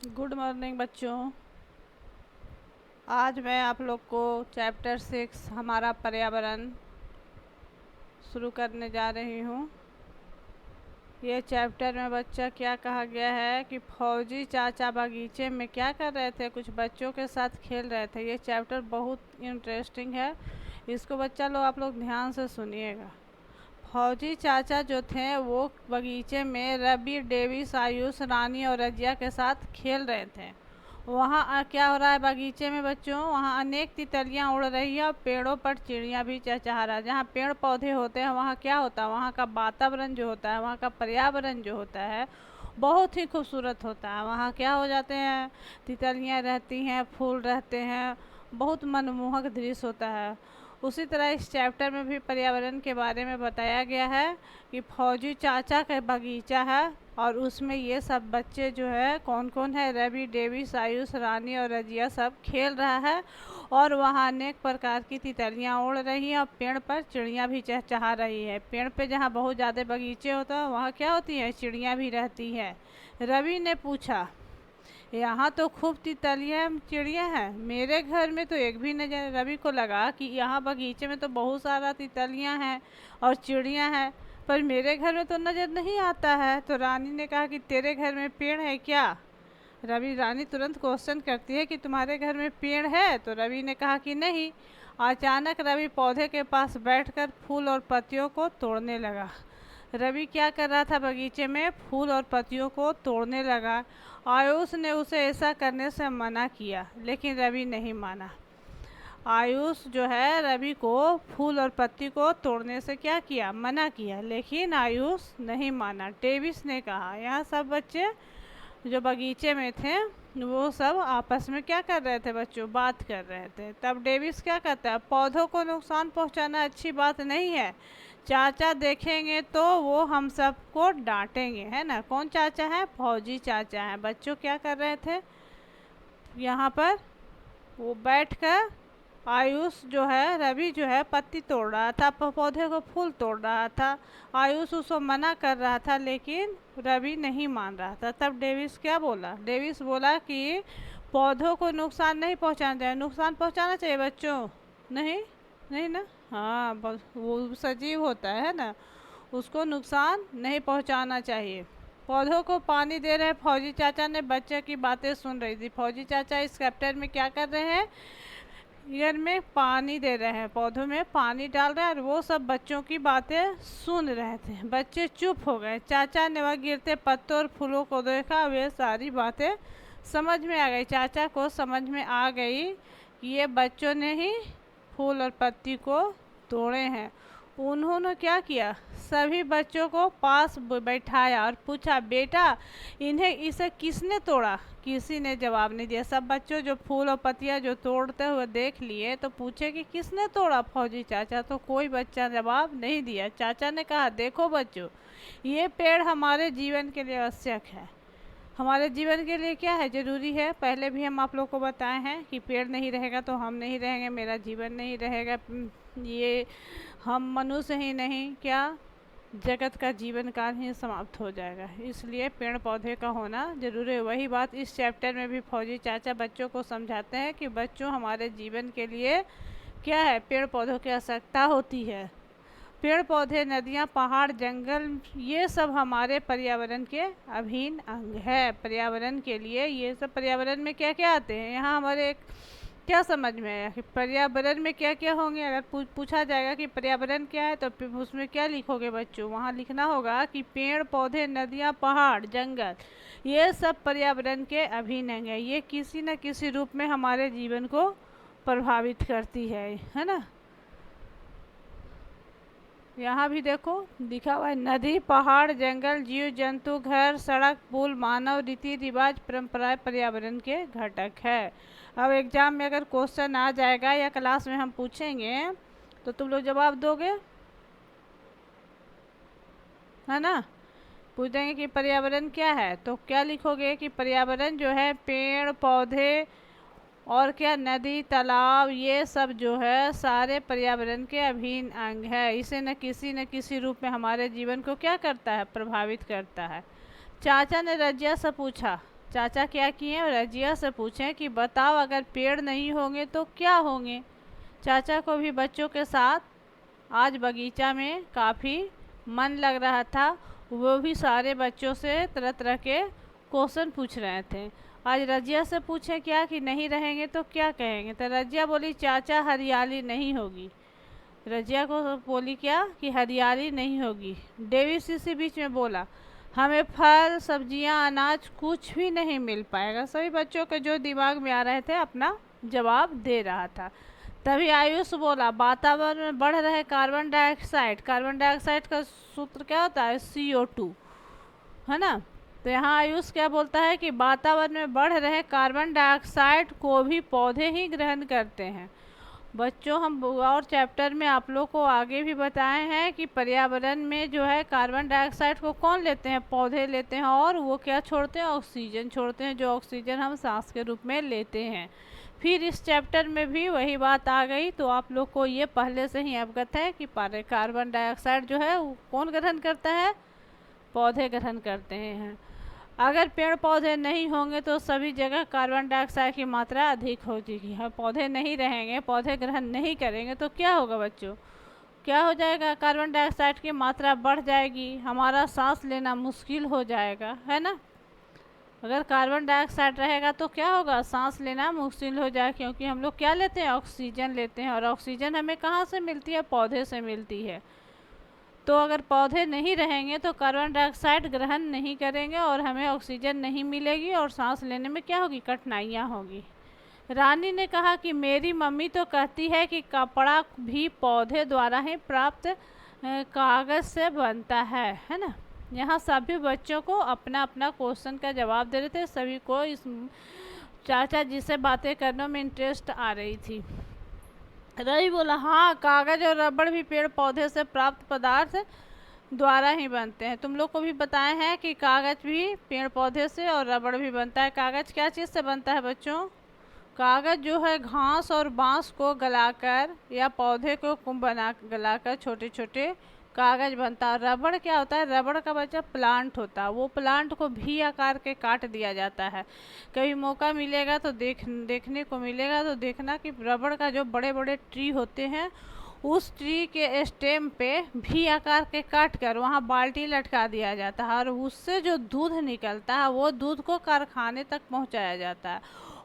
Good morning बच्चों। आज मैं आप लोग को चैप्टर 6 हमारा पर्यावरण शुरू करने जा रही हूँ। ये चैप्टर में बच्चा क्या कहा गया है कि फौजी चाचा बगीचे में क्या कर रहे थे, कुछ बच्चों के साथ खेल रहे थे। ये चैप्टर बहुत इंटरेस्टिंग है, इसको बच्चा लोग आप लोग ध्यान से सुनिएगा। फौजी चाचा जो थे वो बगीचे में रवि, डेविस, आयुष, रानी और रजिया के साथ खेल रहे थे। वहाँ क्या हो रहा है बगीचे में बच्चों, वहाँ अनेक तितलियाँ उड़ रही है और पेड़ों पर चिड़िया भी चहचहा रहा है। जहाँ पेड़ पौधे होते हैं वहाँ क्या होता है, वहाँ का वातावरण जो होता है, वहाँ का पर्यावरण जो होता है बहुत ही खूबसूरत होता है। वहाँ क्या हो जाते हैं, तितलियाँ रहती हैं, फूल रहते हैं, बहुत मनमोहक दृश्य होता है। उसी तरह इस चैप्टर में भी पर्यावरण के बारे में बताया गया है कि फौजी चाचा का बगीचा है और उसमें ये सब बच्चे जो है कौन कौन है, रवि, डेविस, आयुष, रानी और रजिया सब खेल रहा है। और वहाँ अनेक प्रकार की तितलियाँ उड़ रही हैं और पेड़ पर चिड़िया भी चहचहा रही है। पेड़ पे जहाँ बहुत ज़्यादा बगीचे होते हैं वहाँ क्या होती है, चिड़िया भी रहती है। रवि ने पूछा, यहाँ तो खूब तितलियाँ चिड़िया हैं, मेरे घर में तो एक भी नजर। रवि को लगा कि यहाँ बगीचे में तो बहुत सारा तितलियाँ हैं और चिड़िया हैं, पर मेरे घर में तो नज़र नहीं आता है। तो रानी ने कहा कि तेरे घर में पेड़ है क्या? रानी तुरंत क्वेश्चन करती है कि तुम्हारे घर में पेड़ है? तो रवि ने कहा कि नहीं। अचानक रवि पौधे के पास बैठकर फूल और पत्तियों को तोड़ने लगा। रवि क्या कर रहा था, बगीचे में फूल और पत्तियों को तोड़ने लगा। आयुष ने उसे ऐसा करने से मना किया, लेकिन रवि नहीं माना। आयुष जो है रवि को फूल और पत्ती को तोड़ने से क्या किया, मना किया, लेकिन आयुष नहीं माना। डेविस ने कहा, यहाँ सब बच्चे जो बगीचे में थे वो सब आपस में क्या कर रहे थे बच्चों, बात कर रहे थे। तब डेविस क्या कहता है, पौधों को नुकसान पहुंचाना अच्छी बात नहीं है। चाचा देखेंगे तो वो हम सबको डांटेंगे, है ना। कौन चाचा है, फौजी चाचा है। बच्चों क्या कर रहे थे यहाँ पर, वो बैठकर आयुष जो है, रवि जो है पत्ती तोड़ रहा था, पौधे को फूल तोड़ रहा था। आयुष उसको मना कर रहा था लेकिन रवि नहीं मान रहा था। तब डेविस क्या बोला, डेविस बोला कि पौधों को नुकसान नहीं पहुंचाना चाहिए। नुकसान पहुंचाना चाहिए बच्चों, नहीं नहीं ना। हाँ, वो सजीव होता है ना, उसको नुकसान नहीं पहुंचाना चाहिए। पौधों को पानी दे रहे फौजी चाचा ने बच्चे की बातें सुन रही थी। फौजी चाचा इस चैप्टर में क्या कर रहे हैं, ईयर में पानी दे रहे हैं, पौधों में पानी डाल रहे हैं और वो सब बच्चों की बातें सुन रहे थे। बच्चे चुप हो गए। चाचा ने वह गिरते पत्तों और फूलों को देखा, वे सारी बातें समझ में आ गई। चाचा को समझ में आ गई कि ये बच्चों ने ही फूल और पत्ती को तोड़े हैं। उन्होंने क्या किया, सभी बच्चों को पास बैठाया और पूछा, बेटा इन्हें इसे किसने तोड़ा? किसी ने जवाब नहीं दिया। सब बच्चों जो फूल और पत्तियां जो तोड़ते हुए देख लिए तो पूछे कि किसने तोड़ा फौजी चाचा, तो कोई बच्चा जवाब नहीं दिया। चाचा ने कहा, देखो बच्चों, ये पेड़ हमारे जीवन के लिए आवश्यक है। हमारे जीवन के लिए क्या है, ज़रूरी है। पहले भी हम आप लोग को बताए हैं कि पेड़ नहीं रहेगा तो हम नहीं रहेंगे, मेरा जीवन नहीं रहेगा, ये हम मनुष्य ही नहीं, क्या जगत का जीवन काल ही समाप्त हो जाएगा। इसलिए पेड़ पौधे का होना जरूरी है। वही बात इस चैप्टर में भी फौजी चाचा बच्चों को समझाते हैं कि बच्चों, हमारे जीवन के लिए क्या है, पेड़ पौधों की आवश्यकता होती है। पेड़ पौधे, नदियाँ, पहाड़, जंगल, ये सब हमारे पर्यावरण के अभिन्न अंग है। पर्यावरण के लिए ये सब, पर्यावरण में क्या क्या आते हैं, यहाँ हमारे एक क्या समझ में आया कि पर्यावरण में क्या क्या होंगे। अगर पूछा जाएगा कि पर्यावरण क्या है तो उसमें क्या लिखोगे बच्चों, वहाँ लिखना होगा कि पेड़ पौधे, नदियाँ, पहाड़, जंगल, ये सब पर्यावरण के अभिन्न अंग है। ये किसी न किसी रूप में हमारे जीवन को प्रभावित करती है ना। यहाँ भी देखो लिखा हुआ है, नदी, पहाड़, जंगल, जीव जंतु, घर, सड़क, पुल, मानव, रीति रिवाज, परंपराएं पर्यावरण के घटक है। अब एग्जाम में अगर क्वेश्चन आ जाएगा या क्लास में हम पूछेंगे तो तुम लोग जवाब दोगे, है ना। पूछ देंगे कि पर्यावरण क्या है तो क्या लिखोगे कि पर्यावरण जो है पेड़ पौधे और क्या, नदी, तालाब, ये सब जो है सारे पर्यावरण के अभिन्न अंग है। इसे न किसी रूप में हमारे जीवन को क्या करता है, प्रभावित करता है। चाचा ने रजिया से पूछा, चाचा क्या किए, रजिया से पूछें कि बताओ अगर पेड़ नहीं होंगे तो क्या होंगे। चाचा को भी बच्चों के साथ आज बगीचा में काफ़ी मन लग रहा था। वो भी सारे बच्चों से तरह तरह के क्वेश्चन पूछ रहे थे। आज रजिया से पूछें क्या कि नहीं रहेंगे तो क्या कहेंगे। तो रजिया बोली चाचा हरियाली नहीं होगी। रजिया को बोली क्या कि हरियाली नहीं होगी। डेविस इसी बीच में बोला हमें फल सब्जियां अनाज कुछ भी नहीं मिल पाएगा। सभी बच्चों के जो दिमाग में आ रहे थे अपना जवाब दे रहा था। तभी आयुष बोला वातावरण में बढ़ रहे कार्बन डाइऑक्साइड। कार्बन डाइऑक्साइड का सूत्र क्या होता है, CO2, है ना। तो यहाँ आयुष क्या बोलता है कि वातावरण में बढ़ रहे कार्बन डाइऑक्साइड को भी पौधे ही ग्रहण करते हैं। बच्चों हम और चैप्टर में आप लोग को आगे भी बताए हैं कि पर्यावरण में जो है कार्बन डाइऑक्साइड को कौन लेते हैं, पौधे लेते हैं, और वो क्या छोड़ते हैं, ऑक्सीजन छोड़ते हैं, जो ऑक्सीजन हम सांस के रूप में लेते हैं। फिर इस चैप्टर में भी वही बात आ गई। तो आप लोग को ये पहले से ही अवगत है कि कार्बन डाइऑक्साइड जो है वो कौन ग्रहण करता है, पौधे ग्रहण करते हैं। अगर पेड़ पौधे नहीं होंगे तो सभी जगह कार्बन डाइऑक्साइड की मात्रा अधिक हो जाएगी। हाँ, पौधे नहीं रहेंगे, पौधे ग्रहण नहीं करेंगे तो क्या होगा बच्चों, क्या हो जाएगा, कार्बन डाइऑक्साइड की मात्रा बढ़ जाएगी, हमारा सांस लेना मुश्किल हो जाएगा, है ना। अगर कार्बन डाइऑक्साइड रहेगा तो क्या होगा, सांस लेना मुश्किल हो जाए, क्योंकि हम लोग क्या लेते हैं, ऑक्सीजन लेते हैं, और ऑक्सीजन हमें कहाँ से मिलती है, पौधे से मिलती है। तो अगर पौधे नहीं रहेंगे तो कार्बन डाइऑक्साइड ग्रहण नहीं करेंगे और हमें ऑक्सीजन नहीं मिलेगी और सांस लेने में क्या होगी, कठिनाइयाँ होगी। रानी ने कहा कि मेरी मम्मी तो कहती है कि कपड़ा भी पौधे द्वारा ही प्राप्त कागज़ से बनता है ना। यहाँ सभी बच्चों को अपना अपना क्वेश्चन का जवाब दे रहे थे। सभी को इस चाचा जी से बातें करने में इंटरेस्ट आ रही थी। रवि बोला हाँ, कागज़ और रबड़ भी पेड़ पौधे से प्राप्त पदार्थ द्वारा ही बनते हैं। तुम लोग को भी बताए हैं कि कागज़ भी पेड़ पौधे से और रबड़ भी बनता है। कागज़ क्या चीज़ से बनता है बच्चों, कागज़ जो है घास और बांस को गलाकर या पौधे को गलाकर छोटे छोटे कागज़ बनता है। रबड़ क्या होता है, रबड़ का बच्चा प्लांट होता है, वो प्लांट को भी आकार के काट दिया जाता है। कभी मौका मिलेगा तो देखने को मिलेगा तो देखना कि रबड़ का जो बड़े बड़े ट्री होते हैं उस ट्री के स्टेम पे भी आकार के काट कर वहाँ बाल्टी लटका दिया जाता है और उससे जो दूध निकलता है वो दूध को कारखाने तक पहुँचाया जाता है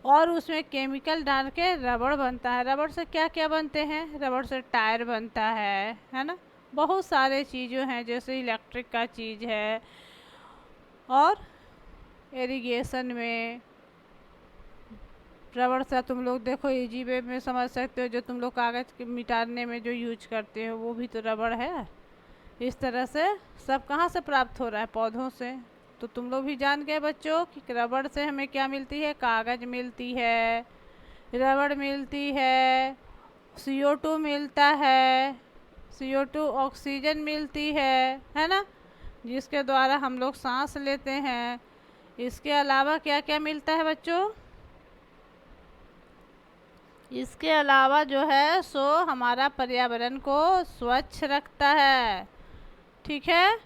और उसमें केमिकल डाल के रबड़ बनता है। रबड़ से क्या क्या बनते हैं, रबड़ से टायर बनता है ना, बहुत सारे चीज़ें हैं, जैसे इलेक्ट्रिक का चीज़ है और इरिगेशन में रबड़ से तुम लोग देखो इजी वे में समझ सकते हो, जो तुम लोग कागज़ के मिटाने में जो यूज करते हो वो भी तो रबड़ है। इस तरह से सब कहाँ से प्राप्त हो रहा है, पौधों से। तो तुम लोग भी जान गए बच्चों कि रबड़ से हमें क्या मिलती है, कागज़ मिलती है, रबड़ मिलती है, CO2 मिलता है, CO2 ऑक्सीजन मिलती है ना, जिसके द्वारा हम लोग सांस लेते हैं। इसके अलावा क्या क्या मिलता है बच्चों, इसके अलावा जो है सो हमारा पर्यावरण को स्वच्छ रखता है। ठीक है,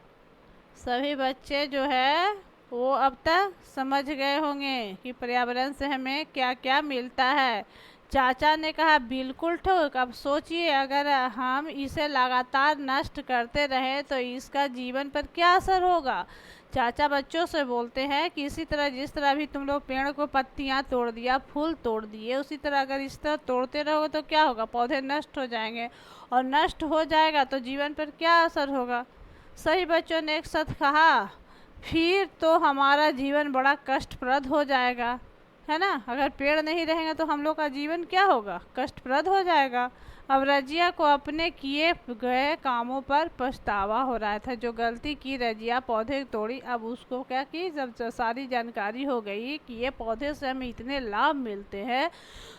सभी बच्चे जो है वो अब तक समझ गए होंगे कि पर्यावरण से हमें क्या क्या मिलता है। चाचा ने कहा बिल्कुल ठीक। अब सोचिए अगर हम इसे लगातार नष्ट करते रहें तो इसका जीवन पर क्या असर होगा। चाचा बच्चों से बोलते हैं कि इसी तरह जिस तरह भी तुम लोग पेड़ को पत्तियां तोड़ दिया, फूल तोड़ दिए, उसी तरह अगर इस तरह तोड़ते रहोगे तो क्या होगा, पौधे नष्ट हो जाएंगे और नष्ट हो जाएगा तो जीवन पर क्या असर होगा। सही बच्चों ने एक साथ कहा, फिर तो हमारा जीवन बड़ा कष्टप्रद हो जाएगा, है ना। अगर पेड़ नहीं रहेंगे तो हम लोग का जीवन क्या होगा, कष्टप्रद हो जाएगा। अब रजिया को अपने किए गए कामों पर पछतावा हो रहा था। जो गलती की रजिया, पौधे तोड़ी, अब उसको क्या की, जब सारी जानकारी हो गई कि ये पौधे से हमें इतने लाभ मिलते हैं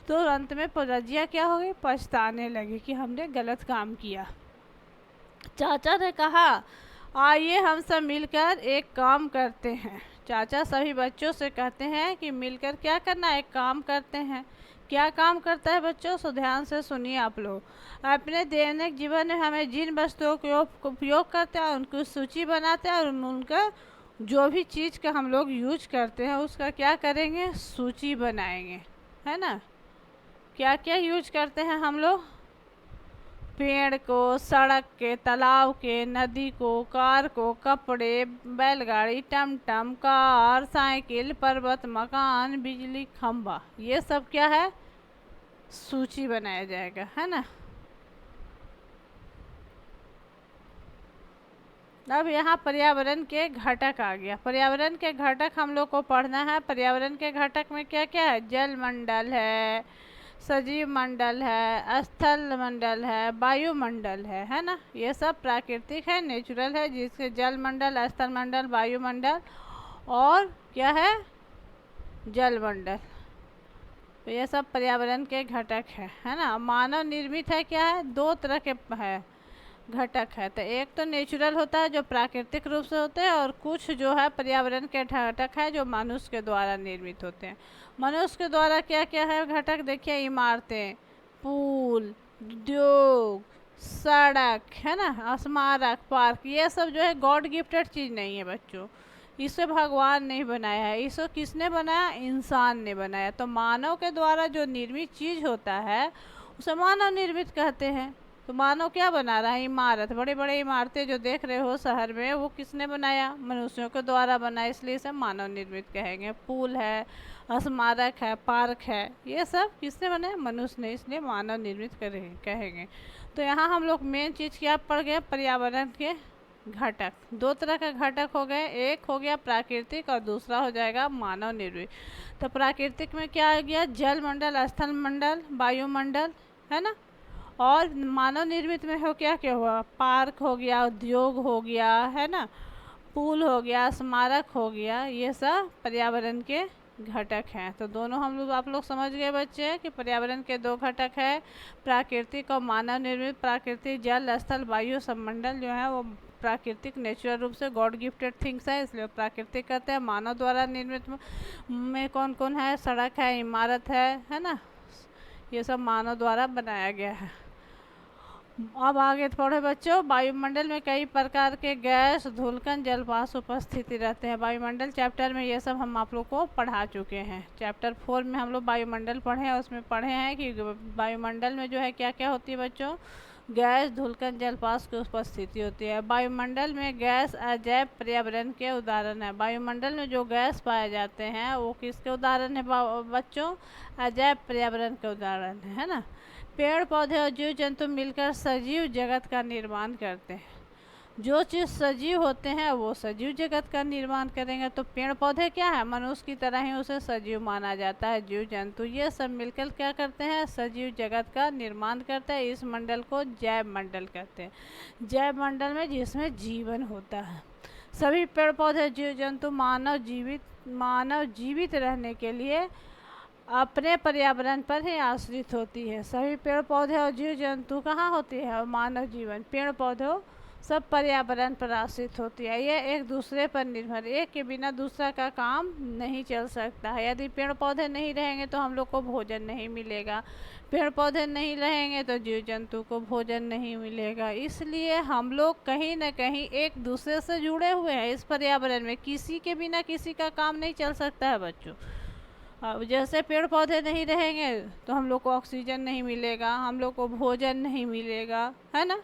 तो अंत में रजिया क्या हो गई, पछताने लगी कि हमने गलत काम किया। चाचा ने कहा आइए हम सब मिलकर एक काम करते हैं। चाचा सभी बच्चों से कहते हैं कि मिलकर क्या करना है, एक काम करते हैं। क्या काम करता है बच्चों, सो ध्यान से सुनिए आप लोग। अपने दैनिक जीवन में हमें जिन वस्तुओं का उपयोग करते हैं उनकी सूची बनाते हैं और उनका जो भी चीज़ का हम लोग यूज करते हैं उसका क्या करेंगे, सूची बनाएंगे, है ना। क्या क्या यूज करते हैं हम लोग, पेड़ को, सड़क के, तालाब के, नदी को, कार को, कपड़े, बैलगाड़ी, टमटम, कार, साइकिल, पर्वत, मकान, बिजली, खंभा, ये सब क्या है, सूची बनाया जाएगा, है ना। अब यहाँ पर्यावरण के घटक आ गया। पर्यावरण के घटक हम लोग को पढ़ना है। पर्यावरण के घटक में क्या क्या है, जल मंडल है, सजीव मंडल है, स्थल मंडल है, वायुमंडल है ना। ये सब प्राकृतिक है, नेचुरल है, जिसके जल मंडल, स्थल मंडल, वायुमंडल और क्या है, जल मंडल। तो ये सब पर्यावरण के घटक है ना। मानव निर्मित है, क्या है, दो तरह के है घटक है। तो एक तो नेचुरल होता है जो प्राकृतिक रूप से होते हैं, और कुछ जो है पर्यावरण के घटक है जो मनुष्य के द्वारा निर्मित होते हैं। मनुष्य के द्वारा क्या क्या है घटक, देखिए, इमारतें, पुल, उद्योग, सड़क, है ना, स्मारक, पार्क, ये सब जो है गॉड गिफ्टेड चीज़ नहीं है बच्चों। इसे भगवान नहीं बनाया है, इसे किसने बनाया, इंसान ने बनाया। तो मानव के द्वारा जो निर्मित चीज़ होता है उसे मानव निर्मित कहते हैं। तो मानव क्या बना रहा है, इमारत, बड़े बड़े इमारतें जो देख रहे हो शहर में, वो किसने बनाया, मनुष्यों के द्वारा बनाया, इसलिए इसे मानव निर्मित कहेंगे। पुल है, स्मारक है, पार्क है, ये सब किसने बनाया, मनुष्य ने, इसलिए मानव निर्मित कहेंगे। तो यहाँ हम लोग मेन चीज़ क्या पढ़ गए, पर्यावरण के घटक। दो तरह के घटक हो गए, एक हो गया प्राकृतिक और दूसरा हो जाएगा मानव निर्मित। तो प्राकृतिक में क्या आ गया, जल मंडल, स्थल मंडल, वायुमंडल, है ना। और मानव निर्मित में हो क्या क्या हुआ, पार्क हो गया, उद्योग हो गया, है ना, पुल हो गया, स्मारक हो गया, ये सब पर्यावरण के घटक हैं। तो दोनों हम लोग, आप लोग समझ गए बच्चे कि पर्यावरण के दो घटक है, प्राकृतिक और मानव निर्मित। प्राकृतिक जल, स्थल, वायु, संमंडल जो है वो प्राकृतिक, नेचुरल रूप से गॉड गिफ्टेड थिंग्स है, इसलिए प्राकृतिक कहते हैं। मानव द्वारा निर्मित में कौन कौन है, सड़क है, इमारत है ना, ये सब मानव द्वारा बनाया गया है। अब आगे पढ़े बच्चों, वायुमंडल में कई प्रकार के गैस, धूलकण, जलवाष्प उपस्थिति रहते हैं। वायुमंडल चैप्टर में ये सब हम आप लोग को पढ़ा चुके हैं। चैप्टर 4 में हम लोग वायुमंडल पढ़े हैं, उसमें पढ़े हैं कि वायुमंडल में जो है क्या क्या होती है बच्चों, गैस, धूलकण, जलवाष्प की उपस्थिति होती है। वायुमंडल में गैस अजैव पर्यावरण के उदाहरण है। वायुमंडल में जो गैस पाए जाते हैं वो किसके उदाहरण है बच्चों, अजैव पर्यावरण के उदाहरण है ना। पेड़ पौधे और जीव जंतु मिलकर सजीव जगत का निर्माण करते हैं। जो चीज़ सजीव होते हैं वो सजीव जगत का निर्माण करेंगे। तो पेड़ पौधे क्या है, मनुष्य की तरह ही उसे सजीव माना जाता है। जीव जंतु ये सब मिलकर क्या करते हैं, सजीव जगत का निर्माण करते हैं। इस मंडल को जैव मंडल कहते हैं। जैव मंडल में जिसमें जीवन होता है। सभी पेड़ पौधे, जीव जंतु, मानव जीवित रहने के लिए अपने पर्यावरण पर ही आश्रित होती है। सभी पेड़ पौधे और जीव जंतु कहाँ होती है, मानव जीवन, पेड़ पौधों सब पर्यावरण पर आश्रित होती है। ये एक दूसरे पर निर्भर, एक के बिना दूसरा का काम नहीं चल सकता है। यदि पेड़ पौधे नहीं रहेंगे तो हम लोग को भोजन नहीं मिलेगा, पेड़ पौधे नहीं रहेंगे तो जीव जंतु को भोजन नहीं मिलेगा। इसलिए हम लोग कहीं ना कहीं एक दूसरे से जुड़े हुए हैं इस पर्यावरण में, किसी के बिना किसी का काम नहीं चल सकता है बच्चों। अब जैसे पेड़ पौधे नहीं रहेंगे तो हम लोग को ऑक्सीजन नहीं मिलेगा, हम लोग को भोजन नहीं मिलेगा, है ना।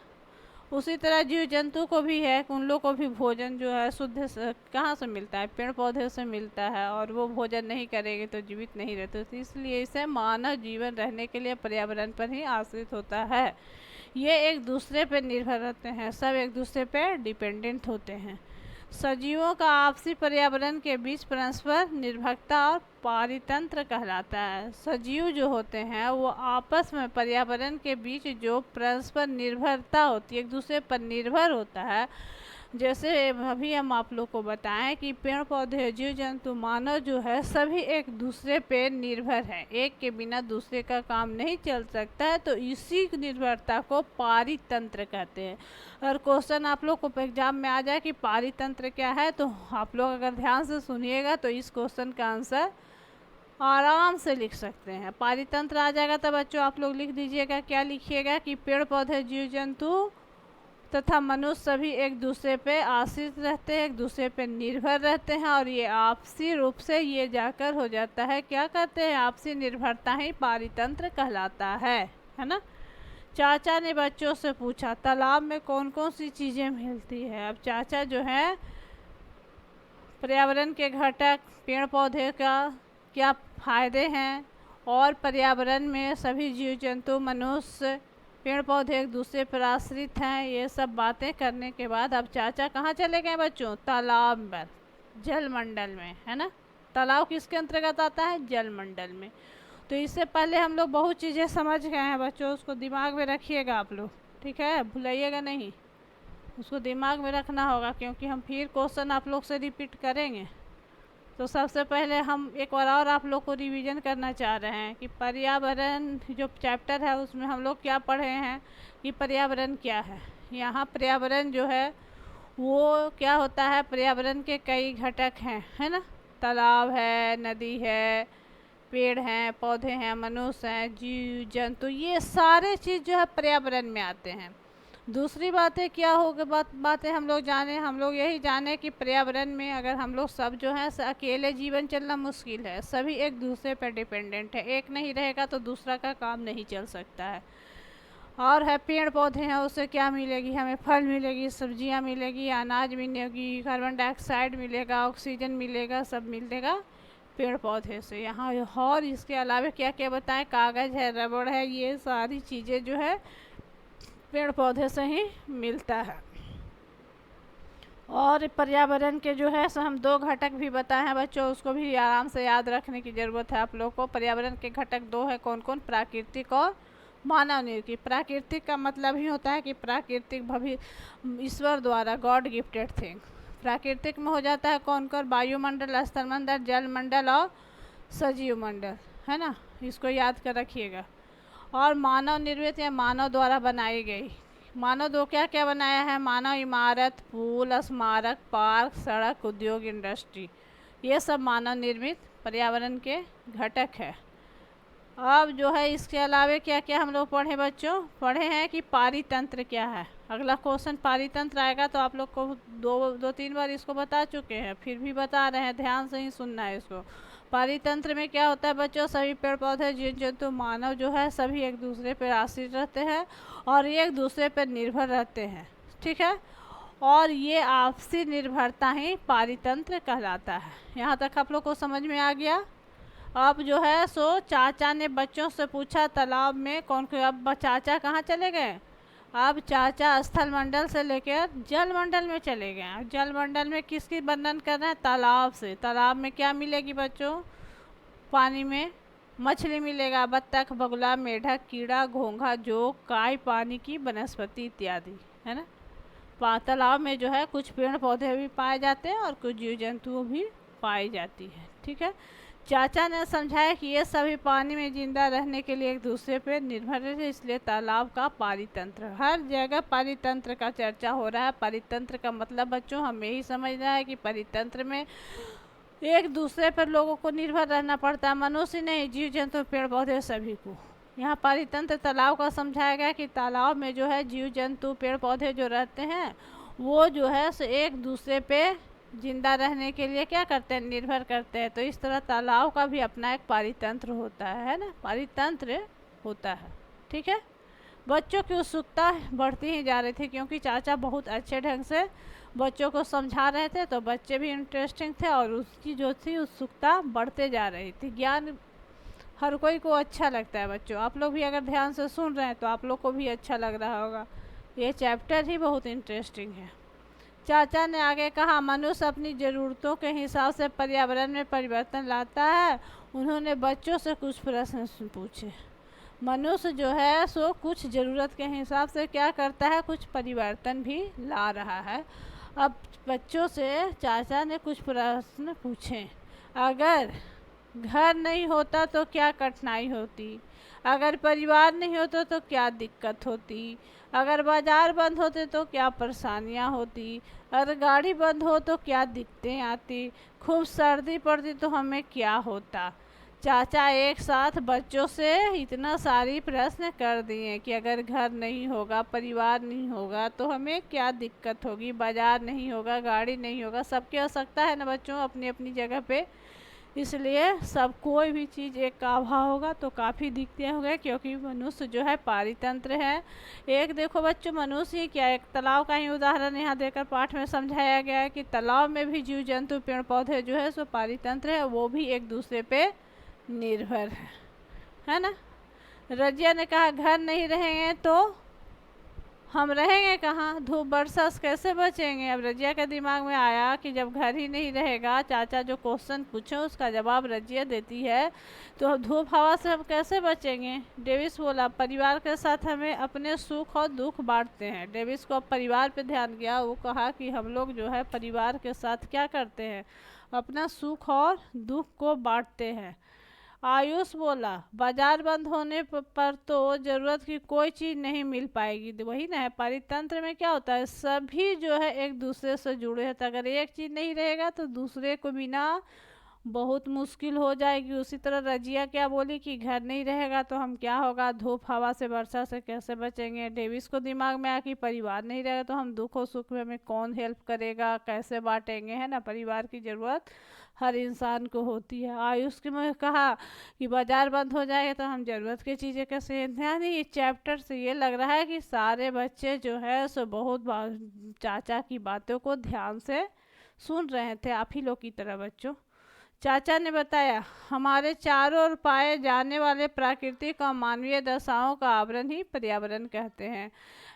उसी तरह जीव जंतु को भी है, उन लोग को भी भोजन जो है शुद्ध कहाँ से मिलता है, पेड़ पौधे से मिलता है, और वो भोजन नहीं करेंगे तो जीवित नहीं रहते। तो इसलिए इसे मानव जीवन रहने के लिए पर्यावरण पर ही आश्रित होता है। ये एक दूसरे पर निर्भर रहते हैं, सब एक दूसरे पर डिपेंडेंट होते हैं। सजीवों का आपसी पर्यावरण के बीच परस्पर निर्भरता और पारितंत्र कहलाता है। सजीव जो होते हैं वो आपस में पर्यावरण के बीच जो परस्पर निर्भरता होती है, एक दूसरे पर निर्भर होता है। जैसे अभी हम आप लोग को बताएं कि पेड़ पौधे, जीव जंतु, मानव जो है सभी एक दूसरे पे निर्भर है, एक के बिना दूसरे का काम नहीं चल सकता है। तो इसी निर्भरता को पारितंत्र कहते हैं। और क्वेश्चन आप लोग को एग्जाम में आ जाए कि पारितंत्र क्या है, तो आप लोग अगर ध्यान से सुनिएगा तो इस क्वेश्चन का आंसर आराम से लिख सकते हैं। पारितंत्र आ जाएगा तो बच्चों आप लोग लिख दीजिएगा, क्या लिखिएगा कि पेड़ पौधे, जीव जंतु तथा मनुष्य सभी एक दूसरे पे आश्रित रहते हैं, एक दूसरे पे निर्भर रहते हैं, और ये आपसी रूप से ये जाकर हो जाता है, क्या कहते हैं, आपसी निर्भरता ही पारितंत्र कहलाता है ना। चाचा ने बच्चों से पूछा तालाब में कौन कौन सी चीज़ें मिलती है। अब चाचा जो है पर्यावरण के घटक, पेड़ पौधे का क्या फायदे हैं, और पर्यावरण में सभी जीव जंतु, मनुष्य, पेड़ पौधे एक दूसरे पर आश्रित हैं, ये सब बातें करने के बाद अब चाचा कहाँ चले गए बच्चों, तालाब में, जलमंडल में, है ना। तालाब किसके अंतर्गत आता है, जलमंडल में। तो इससे पहले हम लोग बहुत चीज़ें समझ गए हैं बच्चों, उसको दिमाग में रखिएगा आप लोग, ठीक है, भूलाइएगा नहीं, उसको दिमाग में रखना होगा, क्योंकि हम फिर क्वेश्चन आप लोग से रिपीट करेंगे। तो सबसे पहले हम एक बार और आप लोग को रिवीजन करना चाह रहे हैं कि पर्यावरण जो चैप्टर है उसमें हम लोग क्या पढ़े हैं कि पर्यावरण क्या है। यहाँ पर्यावरण जो है वो क्या होता है, पर्यावरण के कई घटक हैं, है ना। तालाब है, नदी है, पेड़ हैं, पौधे हैं, मनुष्य हैं, जीव जंतु, ये सारे चीज़ जो है पर्यावरण में आते हैं। दूसरी बातें क्या होगी, बातें हम लोग यही जाने कि पर्यावरण में अगर हम लोग सब जो हैं अकेले जीवन चलना मुश्किल है, सभी एक दूसरे पर डिपेंडेंट है, एक नहीं रहेगा तो दूसरा का काम नहीं चल सकता है। और है पेड़ पौधे हैं, उससे क्या मिलेगी, हमें फल मिलेगी, सब्जियां मिलेगी, अनाज मिलेगी, कार्बन डाइऑक्साइड मिलेगा, ऑक्सीजन मिलेगा, सब मिलेगा पेड़ पौधे से। यहाँ और इसके अलावा क्या क्या बताएं, कागज़ है, रबड़ है, ये सारी चीज़ें जो है पेड़ पौधे से ही मिलता है। और पर्यावरण के जो है सो हम दो घटक भी बताए हैं बच्चों, उसको भी आराम से याद रखने की ज़रूरत है आप लोग को। पर्यावरण के घटक दो है, कौन कौन, प्राकृतिक और मानव निर्मित। प्राकृतिक का मतलब ही होता है कि प्राकृतिक ईश्वर द्वारा, गॉड गिफ्टेड थिंग। प्राकृतिक में हो जाता है कौन कौन, वायुमंडल, स्थलमंडल, जलमंडल और सजीव मंडल, है ना, इसको याद कर रखिएगा। और मानव निर्मित या मानव द्वारा बनाई गई, मानव दो क्या क्या बनाया है, मानव इमारत, पुल, स्मारक, पार्क, सड़क, उद्योग, इंडस्ट्री, ये सब मानव निर्मित पर्यावरण के घटक है। अब जो है इसके अलावा क्या क्या हम लोग पढ़े बच्चों, पढ़े हैं कि पारितंत्र क्या है। अगला क्वेश्चन पारितंत्र आएगा तो आप लोग को दो तीन बार इसको बता चुके हैं, फिर भी बता रहे हैं, ध्यान से ही सुनना है इसको। पारितंत्र में क्या होता है बच्चों, सभी पेड़ पौधे, जीव जंतु, मानव जो है सभी एक दूसरे पर आश्रित रहते हैं और एक दूसरे पर निर्भर रहते हैं, ठीक है। और ये आपसी निर्भरता ही पारितंत्र कहलाता है। यहाँ तक आप लोग को समझ में आ गया। अब जो है सो चाचा ने बच्चों से पूछा तालाब में कौन कौन, अब चाचा कहाँ चले गए, अब चाचा स्थल मंडल से लेकर जल मंडल में चले गए। जल मंडल में किसकी वर्णन कर रहे हैं, तालाब से। तालाब में क्या मिलेगी बच्चों, पानी में मछली मिलेगा, बत्तख, बगुला, मेढक, कीड़ा, घोंघा, जोक, काई, पानी की वनस्पति इत्यादि, है ना। तालाब में जो है कुछ पेड़ पौधे भी पाए जाते हैं और कुछ जीव जंतु भी पाई जाती है, ठीक है। चाचा ने समझाया कि ये सभी पानी में जिंदा रहने के लिए एक दूसरे पर निर्भर है, इसलिए तालाब का पारितंत्र, हर जगह पारितंत्र का चर्चा हो रहा है। पारितंत्र का मतलब बच्चों हमें ही समझना है कि परितंत्र में एक दूसरे पर लोगों को निर्भर रहना पड़ता है, मनुष्य नहीं, जीव जंतु, पेड़ पौधे, सभी को। यहाँ पारितंत्र तालाब का समझाया गया कि तालाब में जो है जीव जंतु, पेड़ पौधे जो रहते हैं वो जो है एक दूसरे पे जिंदा रहने के लिए क्या करते हैं, निर्भर करते हैं। तो इस तरह तालाब का भी अपना एक पारितंत्र होता है ना, पारितंत्र होता है, ठीक है। बच्चों की उत्सुकता बढ़ती ही जा रही थी, क्योंकि चाचा बहुत अच्छे ढंग से बच्चों को समझा रहे थे, तो बच्चे भी इंटरेस्टिंग थे और उसकी जो थी उत्सुकता बढ़ते जा रही थी। ज्ञान हर कोई को अच्छा लगता है बच्चों, आप लोग भी अगर ध्यान से सुन रहे हैं तो आप लोग को भी अच्छा लग रहा होगा। ये चैप्टर ही बहुत इंटरेस्टिंग है। चाचा ने आगे कहा, मनुष्य अपनी ज़रूरतों के हिसाब से पर्यावरण में परिवर्तन लाता है। उन्होंने बच्चों से कुछ प्रश्न पूछे। मनुष्य जो है सो कुछ ज़रूरत के हिसाब से क्या करता है, कुछ परिवर्तन भी ला रहा है। अब बच्चों से चाचा ने कुछ प्रश्न पूछे। अगर घर नहीं होता तो क्या कठिनाई होती, अगर परिवार नहीं होता तो क्या दिक्कत होती, अगर बाज़ार बंद होते तो क्या परेशानियां होती, अगर गाड़ी बंद हो तो क्या दिक्कतें आती, खूब सर्दी पड़ती तो हमें क्या होता। चाचा एक साथ बच्चों से इतना सारी प्रश्न कर दिए कि अगर घर नहीं होगा, परिवार नहीं होगा तो हमें क्या दिक्कत होगी, बाजार नहीं होगा, गाड़ी नहीं होगा। सबकी आवश्यकता है ना बच्चों, अपनी अपनी जगह पे। इसलिए सब कोई भी चीज़ एक का अभाव होगा तो काफ़ी दिक्कतें होंगे, क्योंकि मनुष्य जो है पारितंत्र है। एक देखो बच्चों, मनुष्य ही क्या, एक तालाब का ही उदाहरण यहाँ देकर पाठ में समझाया गया है कि तालाब में भी जीव जंतु पेड़ पौधे जो है सो पारितंत्र है, वो भी एक दूसरे पे निर्भर है ना। रजिया ने कहा घर नहीं रहेंगे तो हम रहेंगे कहाँ, धूप वर्षा से कैसे बचेंगे। अब रजिया के दिमाग में आया कि जब घर ही नहीं रहेगा, चाचा जो क्वेश्चन पूछे उसका जवाब रजिया देती है, तो धूप हवा से हम कैसे बचेंगे। डेविस बोला परिवार के साथ हमें अपने सुख और दुख बांटते हैं। डेविस को अब परिवार पे ध्यान गया, वो कहा कि हम लोग जो है परिवार के साथ क्या करते हैं, अपना सुख और दुख को बांटते हैं। आयुष बोला बाजार बंद होने पर तो ज़रूरत की कोई चीज़ नहीं मिल पाएगी। वही ना है, पारितंत्र में क्या होता है, सभी जो है एक दूसरे से जुड़े हैं, तो अगर एक चीज़ नहीं रहेगा तो दूसरे को बिना बहुत मुश्किल हो जाएगी। उसी तरह रजिया क्या बोली कि घर नहीं रहेगा तो हम क्या होगा, धूप हवा से वर्षा से कैसे बचेंगे। डेविस को दिमाग में आया कि परिवार नहीं रहेगा तो हम दुख और सुख में हमें कौन हेल्प करेगा, कैसे बांटेंगे, है ना। परिवार की ज़रूरत हर इंसान को होती है। आयुष के में कहा कि बाजार बंद हो जाएगा तो हम ज़रूरत की चीज़ें कैसे। ध्यान ये चैप्टर से ये लग रहा है कि सारे बच्चे जो है सो बहुत चाचा की बातों को ध्यान से सुन रहे थे, आप ही लोग की तरह बच्चों। चाचा ने बताया हमारे चारों ओर पाए जाने वाले प्राकृतिक और मानवीय दशाओं का आवरण ही पर्यावरण कहते हैं।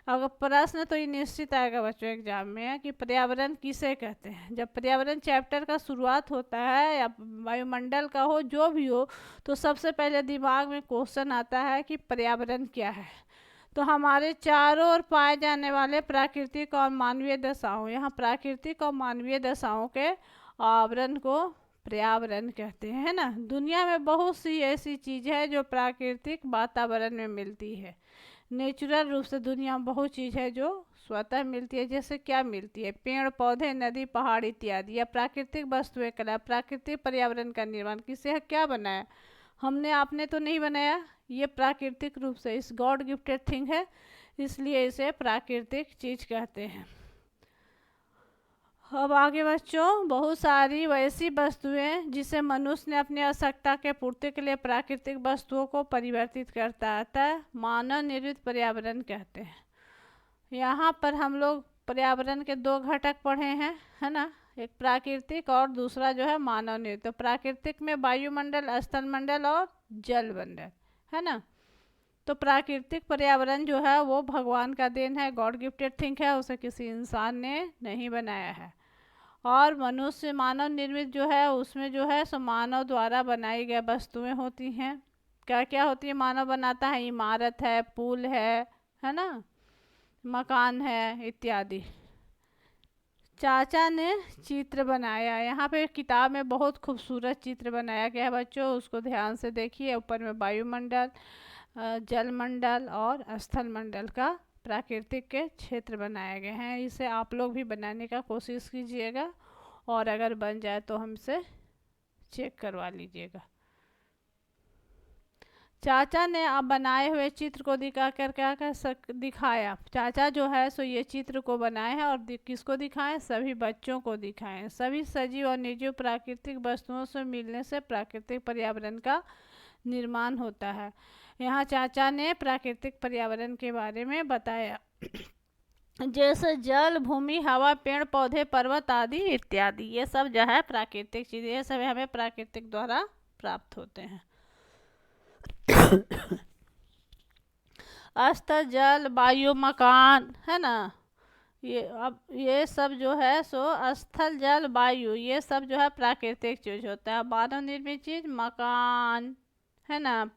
अगर प्रश्न तो ये निश्चित आएगा बच्चों एग्जाम में कि पर्यावरण किसे कहते हैं। जब पर्यावरण चैप्टर का शुरुआत होता है या वायुमंडल का हो जो भी हो, तो सबसे पहले दिमाग में क्वेश्चन आता है कि पर्यावरण क्या है। तो हमारे चारों ओर पाए जाने वाले प्राकृतिक और मानवीय दशाओं, यहाँ प्राकृतिक और मानवीय दशाओं के आवरण को पर्यावरण कहते हैं, है ना। दुनिया में बहुत सी ऐसी चीज़ है जो प्राकृतिक वातावरण में मिलती है। नेचुरल रूप से दुनिया में बहुत चीज़ है जो स्वतः मिलती है। जैसे क्या मिलती है, पेड़ पौधे, नदी, पहाड़ इत्यादि। या प्राकृतिक वस्तुएं, कला, प्राकृतिक पर्यावरण का निर्माण किसे क्या बनाया, हमने आपने तो नहीं बनाया, ये प्राकृतिक रूप से इस गॉड गिफ्टेड थिंग है, इसलिए इसे प्राकृतिक चीज कहते हैं। अब आगे बच्चों, बहुत सारी वैसी वस्तुएं जिसे मनुष्य ने अपनी आवश्यकता के पूर्ति के लिए प्राकृतिक वस्तुओं को परिवर्तित करता आता है, मानव निर्मित पर्यावरण कहते हैं। यहाँ पर हम लोग पर्यावरण के दो घटक पढ़े हैं, है ना, एक प्राकृतिक और दूसरा जो है मानव निर्मित। तो प्राकृतिक में वायुमंडल, स्थल मंडल और जल मंडल, है ना। तो प्राकृतिक पर्यावरण जो है वो भगवान का देन है, गॉड गिफ्टेड थिंग है, उसे किसी इंसान ने नहीं बनाया है। और मनुष्य मानव निर्मित जो है उसमें जो है सो मानव द्वारा बनाई गई वस्तुएं होती हैं। क्या क्या होती है मानव बनाता है, इमारत है, पुल है ना, मकान है इत्यादि। चाचा ने चित्र बनाया, यहाँ पे किताब में बहुत खूबसूरत चित्र बनाया गया है बच्चों, उसको ध्यान से देखिए। ऊपर में वायुमंडल, जलमंडल और स्थल मंडल का प्राकृतिक के क्षेत्र बनाए गए हैं। इसे आप लोग भी बनाने का कोशिश कीजिएगा और अगर बन जाए तो हमसे चेक करवा लीजिएगा। चाचा ने अब बनाए हुए चित्र को दिखा कर क्या कर दिखाया। चाचा जो है सो ये चित्र को बनाए हैं और किसको दिखाएं, सभी बच्चों को दिखाएं। सभी सजीव और निर्जीव प्राकृतिक वस्तुओं से मिलने से प्राकृतिक पर्यावरण का निर्माण होता है। यहाँ चाचा ने प्राकृतिक पर्यावरण के बारे में बताया, जैसे जल, भूमि, हवा, पेड़ पौधे, पर्वत आदि इत्यादि। ये सब जो है प्राकृतिक चीज़ें, ये सब हमें प्राकृतिक द्वारा प्राप्त होते हैं। स्थल, जल, वायु, मकान, है ना, ये अब ये सब जो है सो स्थल, जल, वायु, ये सब जो है प्राकृतिक चीज होता है। मानव निर्मित चीज मकान, है ना,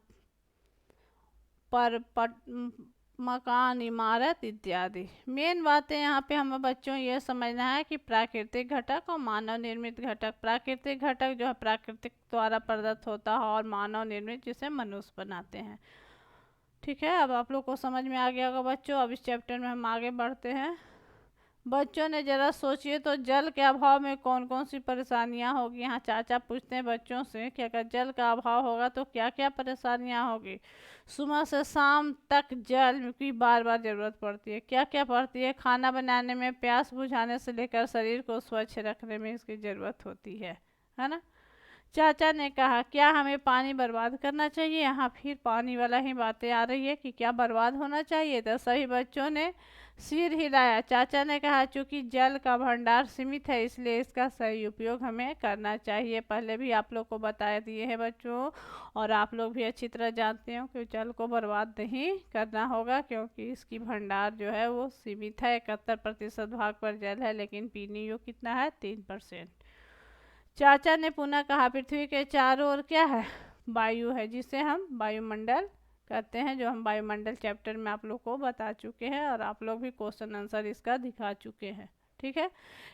मकान, इमारत इत्यादि। मेन बातें यहाँ पे हमें बच्चों ये समझना है कि प्राकृतिक घटक और मानव निर्मित घटक। प्राकृतिक घटक जो है प्राकृतिक द्वारा प्रदत्त होता है और मानव निर्मित जिसे मनुष्य बनाते हैं। ठीक है, अब आप लोग को समझ में आ गया होगा बच्चों। अब इस चैप्टर में हम आगे बढ़ते हैं। बच्चों ने जरा सोचिए तो जल के अभाव में कौन कौन सी परेशानियां होगी। यहाँ चाचा पूछते हैं बच्चों से कि अगर जल का अभाव होगा तो क्या क्या परेशानियां होगी। सुबह से शाम तक जल की बार बार ज़रूरत पड़ती है। क्या क्या पड़ती है? खाना बनाने में, प्यास बुझाने से लेकर शरीर को स्वच्छ रखने में इसकी ज़रूरत होती है ना। चाचा ने कहा क्या हमें पानी बर्बाद करना चाहिए? यहाँ फिर पानी वाला ही बातें आ रही है कि क्या बर्बाद होना चाहिए। तो सभी बच्चों ने सिर हिलाया। चाचा ने कहा चूंकि जल का भंडार सीमित है इसलिए इसका सही उपयोग हमें करना चाहिए। पहले भी आप लोग को बता दिए हैं बच्चों, और आप लोग भी अच्छी तरह जानते हो कि जल को बर्बाद नहीं करना होगा, क्योंकि इसकी भंडार जो है वो सीमित है। 71% भाग पर जल है, लेकिन पीने योग्य कितना है? 3%। चाचा ने पुनः कहा पृथ्वी के चारों ओर क्या है? वायु है, जिसे हम वायुमंडल कहते हैं, जो हम वायुमंडल चैप्टर में आप लोग को बता चुके हैं, और आप लोग भी क्वेश्चन आंसर इसका दिखा चुके हैं। ठीक है।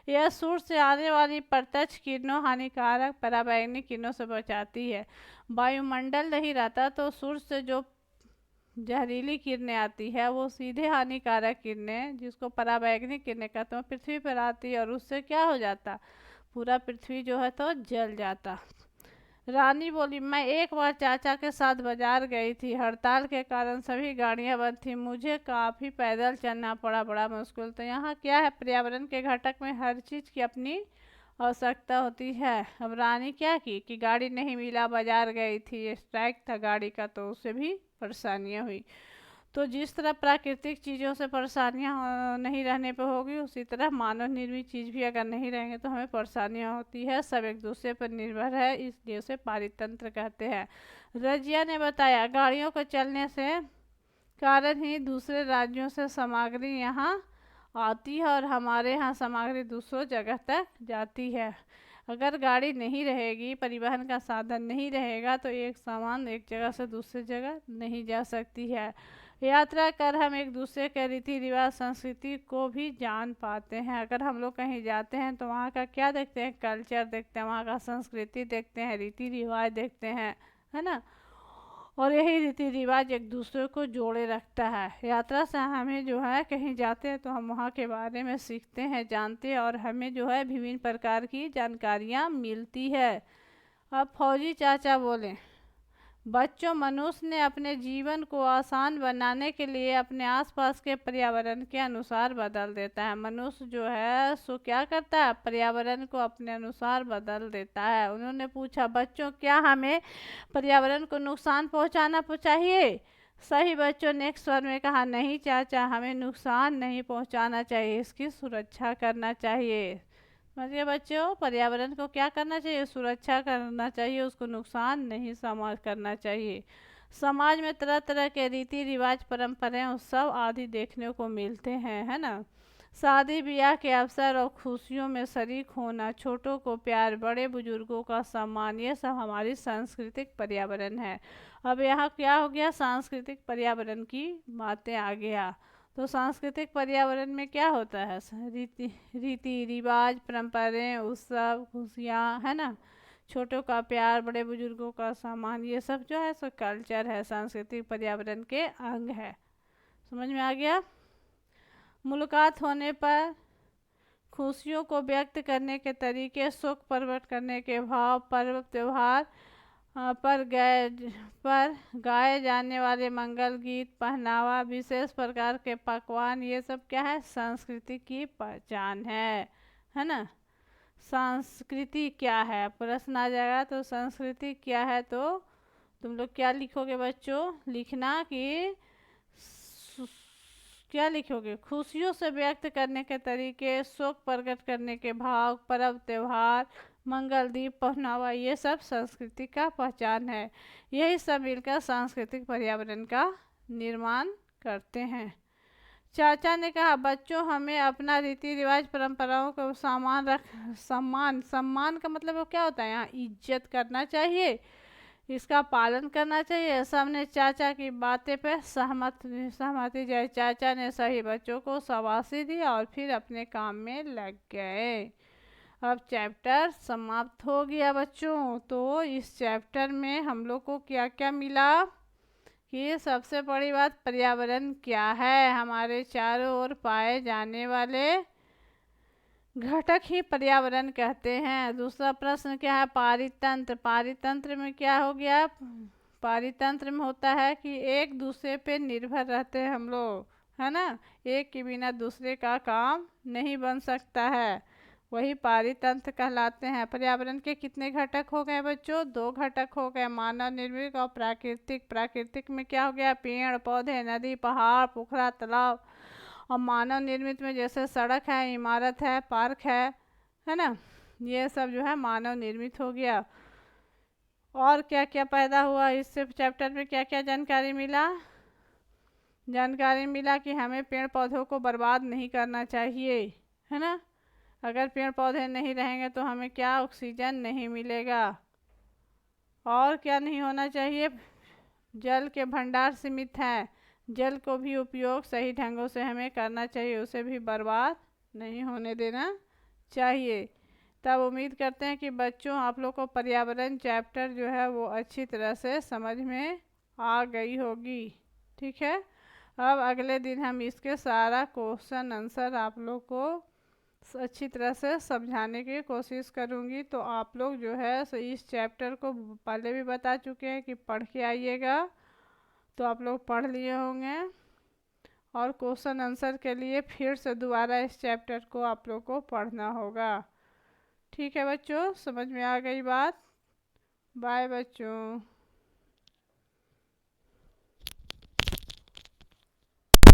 यह सूर्य से आने वाली प्रत्यक्ष किरणों, हानिकारक पराबैंगनी किरणों से बचाती है। वायुमंडल नहीं रहता तो सूर्य से जो जहरीली किरणें आती है वो सीधे हानिकारक किरणें, जिसको पराबैंगनी किरणें कहते हैं, पृथ्वी पर आती है, और उससे क्या हो जाता? पूरा पृथ्वी जो है तो जल जाता। रानी बोली मैं एक बार चाचा के साथ बाजार गई थी। हड़ताल के कारण सभी गाड़ियां बंद थी। मुझे काफ़ी पैदल चलना पड़ा, बड़ा मुश्किल। तो यहाँ क्या है? पर्यावरण के घटक में हर चीज़ की अपनी आवश्यकता होती है। अब रानी क्या की कि गाड़ी नहीं मिला, बाजार गई थी, स्ट्राइक था गाड़ी का, तो उससे भी परेशानियाँ हुई। तो जिस तरह प्राकृतिक चीज़ों से परेशानियाँ नहीं रहने पर होगी, उसी तरह मानव निर्मित चीज़ भी अगर नहीं रहेंगे तो हमें परेशानियाँ होती है। सब एक दूसरे पर निर्भर है, इसलिए उसे पारितंत्र कहते हैं। रजिया ने बताया गाड़ियों को चलने से कारण ही दूसरे राज्यों से सामग्री यहाँ आती है, और हमारे यहाँ सामग्री दूसरों जगह तक जाती है। अगर गाड़ी नहीं रहेगी, परिवहन का साधन नहीं रहेगा, तो एक सामान एक जगह से दूसरी जगह नहीं जा सकती है। यात्रा कर हम एक दूसरे के रीति रिवाज, संस्कृति को भी जान पाते हैं। अगर हम लोग कहीं जाते हैं तो वहाँ का क्या देखते हैं? कल्चर देखते हैं, वहाँ का संस्कृति देखते हैं, रीति रिवाज देखते हैं, है ना। और यही रीति रिवाज एक दूसरे को जोड़े रखता है। यात्रा से हमें जो है कहीं जाते हैं तो हम वहाँ के बारे में सीखते हैं, जानते हैं, और हमें जो है विभिन्न प्रकार की जानकारियाँ मिलती है। अब फौजी चाचा बोले बच्चों, मनुष्य ने अपने जीवन को आसान बनाने के लिए अपने आसपास के पर्यावरण के अनुसार बदल देता है। मनुष्य जो है सो क्या करता है? पर्यावरण को अपने अनुसार बदल देता है। उन्होंने पूछा बच्चों क्या हमें पर्यावरण को नुकसान पहुंचाना चाहिए? सही बच्चों ने एक स्वर में कहा नहीं चाचा, हमें नुकसान नहीं पहुंचाना चाहिए, इसकी सुरक्षा करना चाहिए। समझिए बच्चों, पर्यावरण को क्या करना चाहिए? सुरक्षा करना चाहिए, उसको नुकसान नहीं समाज करना चाहिए। समाज में तरह तरह के रीति रिवाज, परंपराएं, उत्सव आदि देखने को मिलते हैं, है ना। शादी ब्याह के अवसर और खुशियों में शरीक होना, छोटों को प्यार, बड़े बुजुर्गों का सम्मान, ये सब हमारी सांस्कृतिक पर्यावरण है। अब यहाँ क्या हो गया? सांस्कृतिक पर्यावरण की बातें आ गया। तो सांस्कृतिक पर्यावरण में क्या होता है? रीति रिवाज, परंपराएं, उत्सव, खुशियाँ, है ना, छोटों का प्यार, बड़े बुजुर्गों का सम्मान, ये सब जो है सो कल्चर है, सांस्कृतिक पर्यावरण के अंग है। समझ में आ गया? मुलाकात होने पर खुशियों को व्यक्त करने के तरीके, शोक प्रकट करने के भाव, पर्व त्योहार पर गाए जाने वाले मंगल गीत, पहनावा, विशेष प्रकार के पकवान, ये सब क्या है? संस्कृति की पहचान है ना। संस्कृति क्या है? प्रश्न आ जाएगा तो संस्कृति क्या है, तो तुम लोग क्या लिखोगे बच्चों? लिखना कि क्या लिखोगे? खुशियों से व्यक्त करने के तरीके, शोक प्रकट करने के भाव, पर्व त्योहार, मंगल दीप, पहनावा, ये सब संस्कृति का पहचान है। यही सब मिलकर सांस्कृतिक पर्यावरण का निर्माण करते हैं। चाचा ने कहा बच्चों, हमें अपना रीति रिवाज, परंपराओं को सम्मान का मतलब क्या होता है? यहाँ इज्जत करना चाहिए, इसका पालन करना चाहिए। सबने चाचा की बातें पे सहमति जाए। चाचा ने सही बच्चों को शाबाशी दी और फिर अपने काम में लग गए। अब चैप्टर समाप्त हो गया बच्चों। तो इस चैप्टर में हम लोग को क्या क्या मिला कि सबसे बड़ी बात, पर्यावरण क्या है? हमारे चारों ओर पाए जाने वाले घटक ही पर्यावरण कहते हैं। दूसरा प्रश्न क्या है, पारितंत्र। पारितंत्र में क्या हो गया, पारितंत्र में होता है कि एक दूसरे पे निर्भर रहते हैं हम लोग, है ना, एक के बिना दूसरे का काम नहीं बन सकता है, वही पारितंत्र कहलाते हैं। पर्यावरण के कितने घटक हो गए बच्चों, 2 घटक हो गए, मानव निर्मित और प्राकृतिक। प्राकृतिक में क्या हो गया, पेड़ पौधे, नदी, पहाड़, पोखरा, तालाब। और मानव निर्मित में जैसे सड़क है, इमारत है, पार्क है ना, ये सब जो है मानव निर्मित हो गया। और क्या क्या पैदा हुआ इससे चैप्टर में, क्या क्या जानकारी मिला, जानकारी मिला कि हमें पेड़ पौधों को बर्बाद नहीं करना चाहिए, है ना, अगर पेड़ पौधे नहीं रहेंगे तो हमें क्या, ऑक्सीजन नहीं मिलेगा। और क्या नहीं होना चाहिए, जल के भंडार सीमित हैं, जल को भी उपयोग सही ढंगों से हमें करना चाहिए, उसे भी बर्बाद नहीं होने देना चाहिए। तब उम्मीद करते हैं कि बच्चों आप लोग को पर्यावरण चैप्टर जो है वो अच्छी तरह से समझ में आ गई होगी। ठीक है, अब अगले दिन हम इसके सारा क्वेश्चन आंसर आप लोग को अच्छी तरह से समझाने की कोशिश करूँगी। तो आप लोग जो है सो इस चैप्टर को पहले भी बता चुके हैं कि पढ़ के आइएगा, तो आप लोग पढ़ लिए होंगे, और क्वेश्चन आंसर के लिए फिर से दोबारा इस चैप्टर को आप लोग को पढ़ना होगा। ठीक है बच्चों, समझ में आ गई बात। बाय बच्चों।